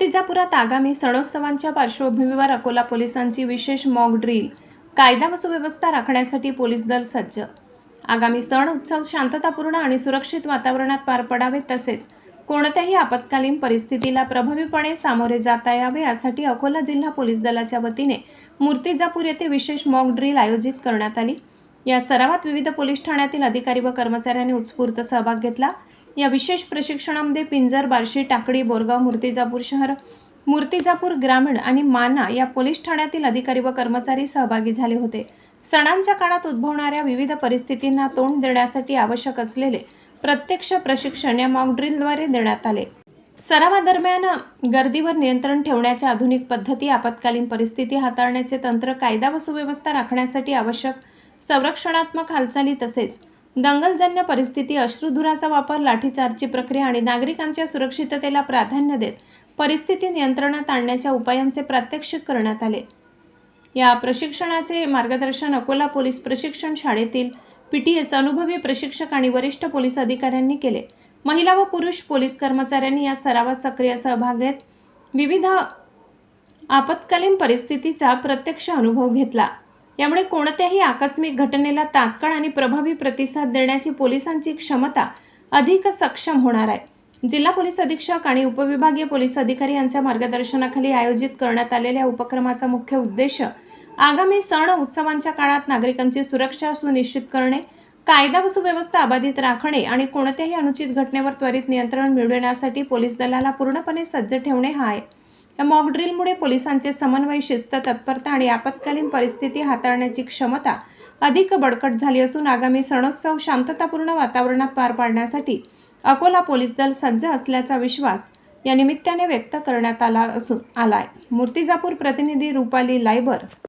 मूर्तिजापुरात आगामी सणोत्सवांच्या पार्श्वभूमीवर अकोला पोलिसांची विशेष मॉक ड्रिल, कायदा व सुव्यवस्था राखण्यासाठी पोलीस दल सज्ज। आगामी सण उत्सव शांततापूर्ण आणि सुरक्षित वातावरणात पार पडावे तसेच कोणत्याही आपत्कालीन परिस्थितीला प्रभावीपणे सामोरे जाता यावे यासाठी अकोला जिल्हा पोलीस दलाच्या वतीने मूर्तिजापूर येथे विशेष मॉक ड्रिल आयोजित करण्यात आली। या सरावात विविध पोलीस ठाण्यातील अधिकारी व कर्मचाऱ्यांनी उत्स्फूर्त सहभाग घेतला। या विशेष प्रशिक्षणामध्ये पिंजर, बार्शी, टाकळी, बोरगाव, मूर्तिजापूर शहर, मूर्तिजापूर ग्रामीण आणि माना या पोलीस ठाण्यातील अधिकारी व कर्मचारी सहभागी झाले होते। सणांच्या काळात उद्भवणाऱ्या विविध परिस्थितींना तोंड देण्यासाठी आवश्यक असलेले प्रत्यक्ष प्रशिक्षण या मॉक ड्रिलद्वारे देण्यात आले। सरावादरम्यान गर्दीवर नियंत्रण ठेवण्याच्या आधुनिक पद्धती, आपत्कालीन परिस्थिती हाताळण्याचे तंत्र, कायदा व सुव्यवस्था राखण्यासाठी आवश्यक संरक्षणात्मक हालचाली तसेच दंगलजन्य परिस्थिती, अश्रुधुराचा वापर, लाठीचार्जची प्रक्रिया आणि नागरिकांच्या सुरक्षिततेला प्राधान्य देत परिस्थिती नियंत्रणात आणण्याच्या उपायांचे प्रात्यक्षिक करण्यात आले। या प्रशिक्षणाचे मार्गदर्शन अकोला पोलीस प्रशिक्षण शाळेतील पीटीएस अनुभवी प्रशिक्षक आणि वरिष्ठ पोलीस अधिकाऱ्यांनी केले। महिला व पुरुष पोलीस कर्मचाऱ्यांनी या सरावात सक्रिय सहभाग घेत विविध आपत्कालीन परिस्थितीचा प्रत्यक्ष अनुभव घेतला। यामुळे कोणत्याही आकस्मिक घटनेला तात्काळ आणि प्रभावी प्रतिसाद देण्याची पोलिसांची क्षमता अधिक सक्षम होणार आहे। जिल्हा पोलीस अधीक्षक आणि उपविभागीय पोलीस अधिकारी यांच्या मार्गदर्शनाखाली आयोजित करण्यात आलेल्या उपक्रमाचा मुख्य उद्देश आगामी सण उत्सवांच्या काळात नागरिकांची सुरक्षा सुनिश्चित करणे, कायदा व सुव्यवस्था अबाधित राखणे आणि कोणत्याही अनुचित घटनेवर त्वरित नियंत्रण मिळवण्यासाठी पोलीस दलाला पूर्णपणे सज्ज ठेवणे हा आहे। या मॉक ड्रिलमुळे पोलिसांचे समन्वय, शिस्त, तत्परता आणि आपत्कालीन परिस्थिती हाताळण्याची क्षमता अधिक बळकट झाली असून आगामी सणोत्सव शांततापूर्ण वातावरणात पार पाडण्यासाठी अकोला पोलीस दल सज्ज असल्याचा विश्वास या निमित्ताने व्यक्त करण्यात आलाय। मूर्तिजापूर प्रतिनिधी रुपाली लायबर।